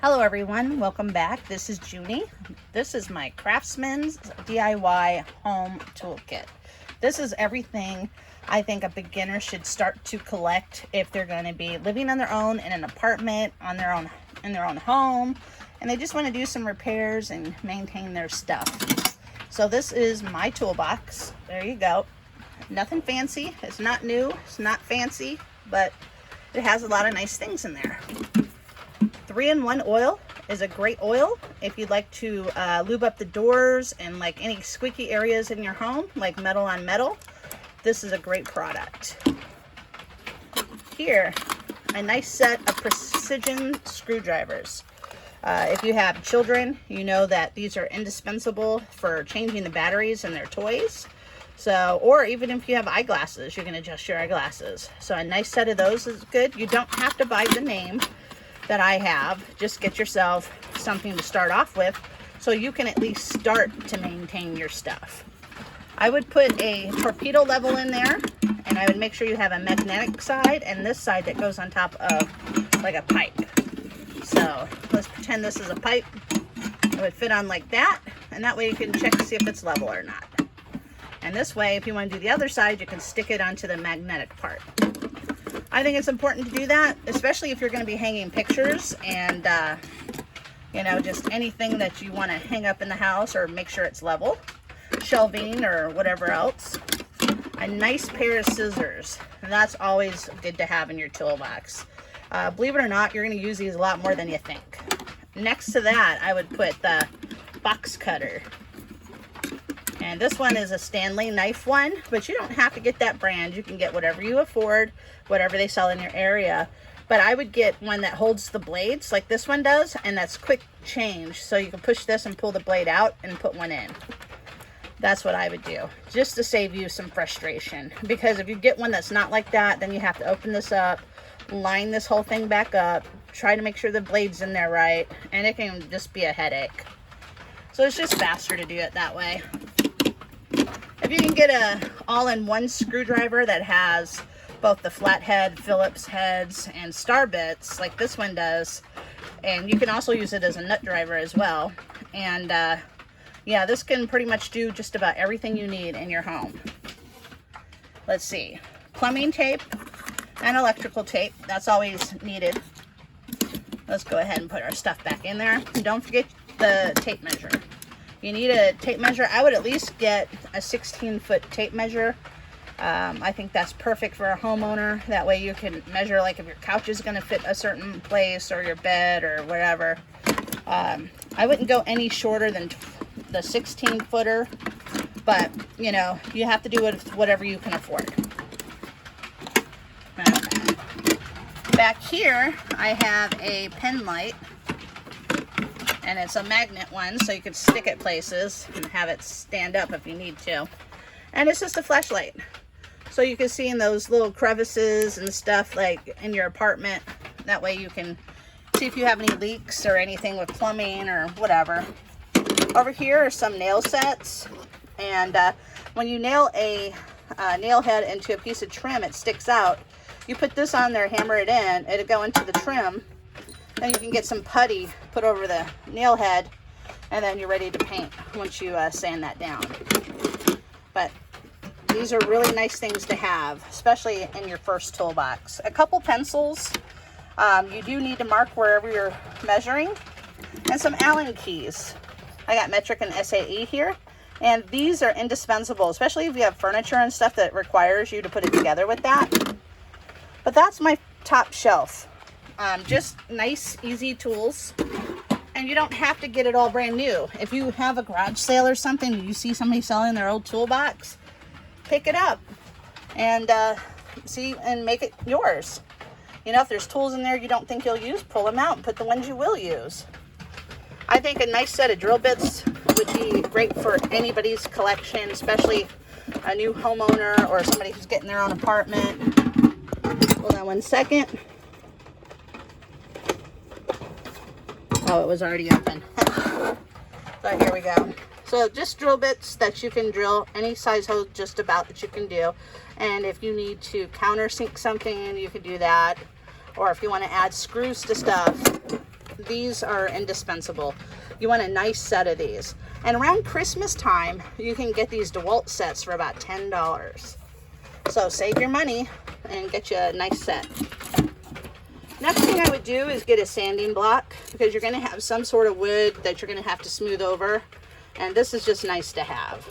Hello everyone, welcome back. This is Junie. This is my Craftsman's DIY home toolkit. This is everything I think a beginner should start to collect if they're going to be living on their own in an apartment, in their own home, and they just want to do some repairs and maintain their stuff. So this is my toolbox. There you go. Nothing fancy. It's not new. It's not fancy, but it has a lot of nice things in there. 3-in-1 oil is a great oil if you'd like to lube up the doors and like any squeaky areas in your home, like metal on metal. This is a great product. Here, a nice set of precision screwdrivers. If you have children, you know that these are indispensable for changing the batteries in their toys. So, or even if you have eyeglasses, you can adjust your eyeglasses. So a nice set of those is good. You don't have to buy the name that I have. Just get yourself something to start off with so you can at least start to maintain your stuff. I would put a torpedo level in there, and I would make sure you have a magnetic side and this side that goes on top of like a pipe. So let's pretend this is a pipe. It would fit on like that, and that way you can check to see if it's level or not. And this way, if you want to do the other side, you can stick it onto the magnetic part. I think it's important to do that, especially if you're going to be hanging pictures and, you know, just anything that you want to hang up in the house or make sure it's level, shelving or whatever else. A nice pair of scissors, and that's always good to have in your toolbox. Believe it or not, you're going to use these a lot more than you think. Next to that, I would put the box cutter. And this one is a Stanley knife one, but you don't have to get that brand. You can get whatever you afford, whatever they sell in your area. But I would get one that holds the blades like this one does, and that's quick change. So you can push this and pull the blade out and put one in. That's what I would do, just to save you some frustration. Because if you get one that's not like that, then you have to open this up, line this whole thing back up, try to make sure the blade's in there right, and it can just be a headache. So it's just faster to do it that way. If you can get a all-in-one screwdriver that has both the flathead, Phillips heads, and star bits, like this one does, and you can also use it as a nut driver as well. And yeah, this can pretty much do just about everything you need in your home. Let's see, plumbing tape and electrical tape, that's always needed. Let's go ahead and put our stuff back in there. And don't forget the tape measure. You need a tape measure. I would at least get a 16-foot tape measure. I think that's perfect for a homeowner. That way you can measure, like if your couch is going to fit a certain place or your bed or whatever. I wouldn't go any shorter than the 16-footer, but you know, you have to do it with whatever you can afford. Back here, I have a pen light. And it's a magnet one, so you can stick it places and have it stand up if you need to. And it's just a flashlight. So you can see in those little crevices and stuff like in your apartment. That way you can see if you have any leaks or anything with plumbing or whatever. Over here are some nail sets. And when you nail a nail head into a piece of trim, it sticks out. You put this on there, hammer it in, it'll go into the trim. Then you can get some putty, put over the nail head, and then you're ready to paint once you sand that down. But these are really nice things to have, especially in your first toolbox. A couple pencils. You do need to mark wherever you're measuring. And some Allen keys. I got metric and SAE here. And these are indispensable, especially if you have furniture and stuff that requires you to put it together with that. But that's my top shelf. Just nice, easy tools, and you don't have to get it all brand new. If you have a garage sale or something, and you see somebody selling their old toolbox, pick it up and see and make it yours. You know, if there's tools in there you don't think you'll use, pull them out and put the ones you will use. I think a nice set of drill bits would be great for anybody's collection, especially a new homeowner or somebody who's getting their own apartment. Hold on one second. Oh, it was already open. So here we go. So just drill bits that you can drill any size hole just about that you can do. And if you need to countersink something, you can do that. Or if you want to add screws to stuff, these are indispensable. You want a nice set of these. And around Christmas time, you can get these DeWalt sets for about $10. So save your money and get you a nice set. Next thing I would do is get a sanding block, because you're going to have some sort of wood that you're going to have to smooth over. And this is just nice to have.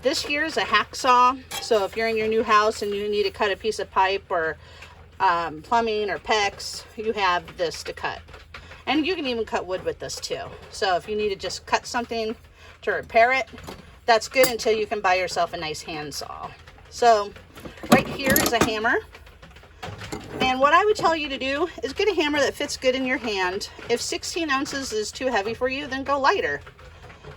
This here is a hacksaw. So if you're in your new house and you need to cut a piece of pipe or plumbing or PEX, you have this to cut. And you can even cut wood with this too. So if you need to just cut something to repair it, that's good until you can buy yourself a nice handsaw. So right here is a hammer. And what I would tell you to do is get a hammer that fits good in your hand. If 16 ounces is too heavy for you, then go lighter.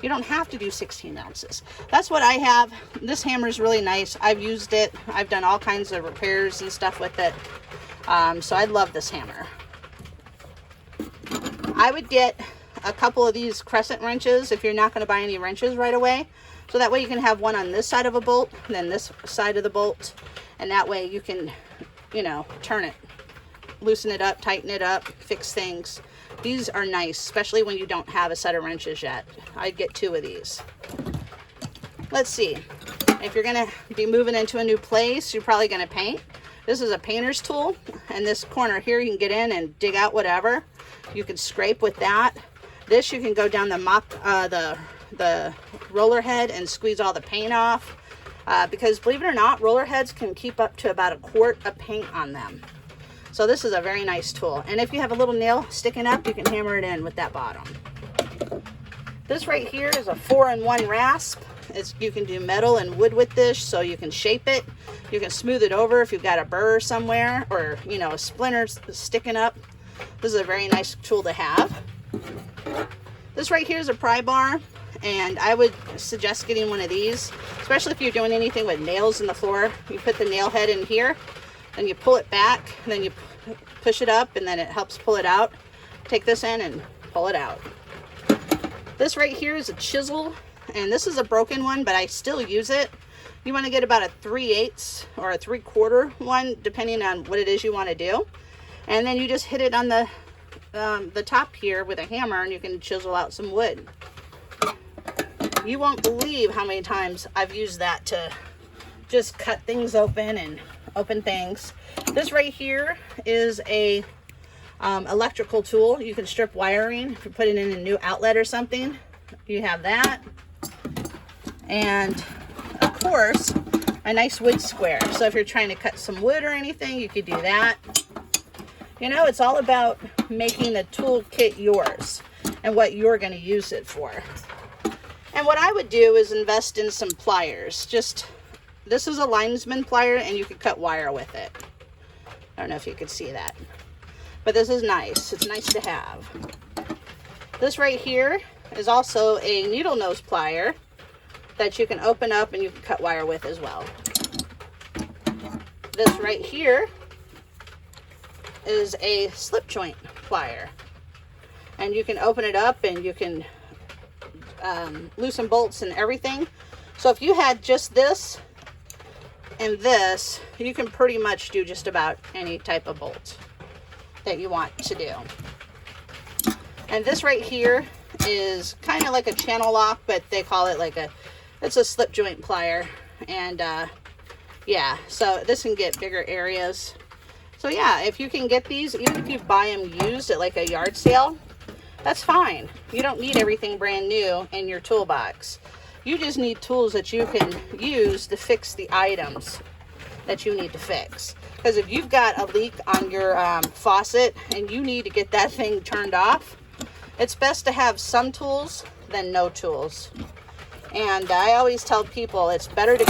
You don't have to do 16 ounces. That's what I have. This hammer is really nice. I've used it. I've done all kinds of repairs and stuff with it. So I love this hammer. I would get a couple of these crescent wrenches if you're not going to buy any wrenches right away. So that way you can have one on this side of a bolt, and then this side of the bolt. And that way you can, you know, turn it, loosen it up, tighten it up, fix things. These are nice, especially when you don't have a set of wrenches yet. I'd get 2 of these. Let's see. If you're going to be moving into a new place, you're probably going to paint. This is a painter's tool, and this corner here you can get in and dig out whatever. You can scrape with that. This you can go down the roller head and squeeze all the paint off. Because believe it or not, roller heads can keep up to about 1 quart of paint on them. So this is a very nice tool. And if you have a little nail sticking up, you can hammer it in with that bottom. This right here is a 4-in-1 rasp. You can do metal and wood with this, so you can shape it. You can smooth it over if you've got a burr somewhere, or, you know, a splinter sticking up. This is a very nice tool to have. This right here is a pry bar, and I would suggest getting one of these, especially if you're doing anything with nails in the floor. You put the nail head in here, and you pull it back, and then you push it up, and then it helps pull it out. Take this in and pull it out. This right here is a chisel, and this is a broken one, but I still use it. You want to get about a 3/8 or a 3/4 one, depending on what it is you want to do. And then you just hit it on the top here with a hammer, and you can chisel out some wood. You won't believe how many times I've used that to just cut things open and open things. This right here is a electrical tool. You can strip wiring if you put it in a new outlet or something. You have that. And of course, a nice wood square. So if you're trying to cut some wood or anything, you could do that. You know, it's all about making the toolkit yours and what you're going to use it for. And what I would do is invest in some pliers. This is a linesman plier, and you could cut wire with it. I don't know if you could see that, but this is nice. It's nice to have. This right here is also a needle nose plier that you can open up and you can cut wire with as well. This right here is a slip joint plier, and you can open it up and you can loosen bolts and everything. So if you had just this and this, you can pretty much do just about any type of bolt that you want to do. And this right here is kind of like a channel lock, but they call it like it's a slip joint plier. And yeah, so this can get bigger areas. So yeah, if you can get these, even if you buy them used at like a yard sale, that's fine. You don't need everything brand new in your toolbox. You just need tools that you can use to fix the items that you need to fix. Because if you've got a leak on your faucet and you need to get that thing turned off, it's best to have some tools than no tools. And I always tell people it's better to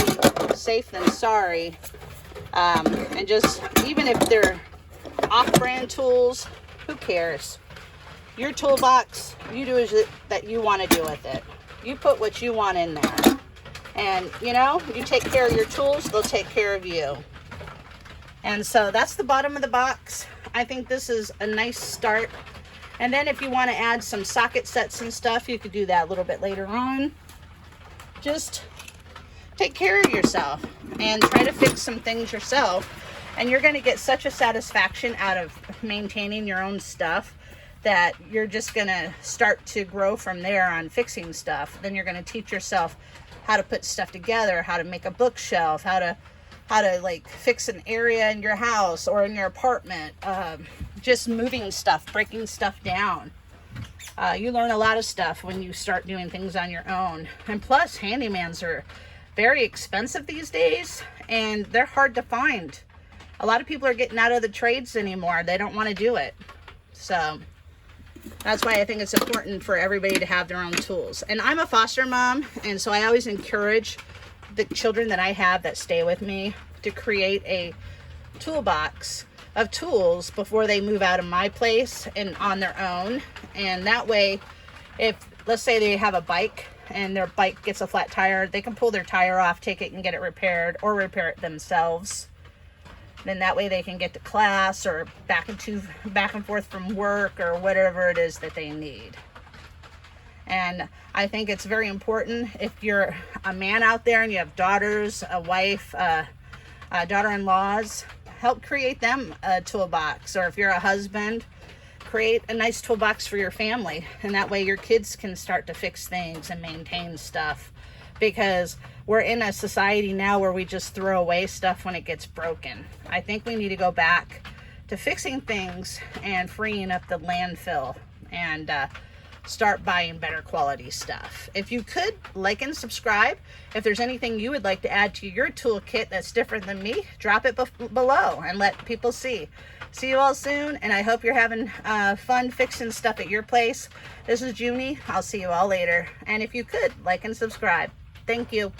be safe than sorry. And just, even if they're off-brand tools, who cares? Your toolbox, you do that you want to do with it. You put what you want in there. And, you know, you take care of your tools, they'll take care of you. And so that's the bottom of the box. I think this is a nice start. And then if you want to add some socket sets and stuff, you could do that a little bit later on. Just take care of yourself and try to fix some things yourself. And you're going to get such a satisfaction out of maintaining your own stuff that you're just gonna start to grow from there on fixing stuff. Then you're gonna teach yourself how to put stuff together, how to make a bookshelf, how to like fix an area in your house or in your apartment, just moving stuff, breaking stuff down. You learn a lot of stuff when you start doing things on your own. And plus, handymans are very expensive these days, and they're hard to find. A lot of people are getting out of the trades anymore. They don't want to do it. So that's why I think it's important for everybody to have their own tools. And I'm a foster mom, and so I always encourage the children that I have that stay with me to create a toolbox of tools before they move out of my place and on their own. And that way, if let's say they have a bike and their bike gets a flat tire, they can pull their tire off, take it and get it repaired, or repair it themselves. Then that way they can get to class or back and forth from work or whatever it is that they need. And I think it's very important if you're a man out there and you have daughters, a wife, daughter-in-laws, help create them a toolbox. Or if you're a husband, create a nice toolbox for your family. And that way your kids can start to fix things and maintain stuff. Because we're in a society now where we just throw away stuff when it gets broken. I think we need to go back to fixing things and freeing up the landfill and start buying better quality stuff. If you could, like and subscribe. If there's anything you would like to add to your toolkit that's different than me, drop it below and let people see. See you all soon, and I hope you're having fun fixing stuff at your place. This is Junie. I'll see you all later. And if you could, like and subscribe. Thank you.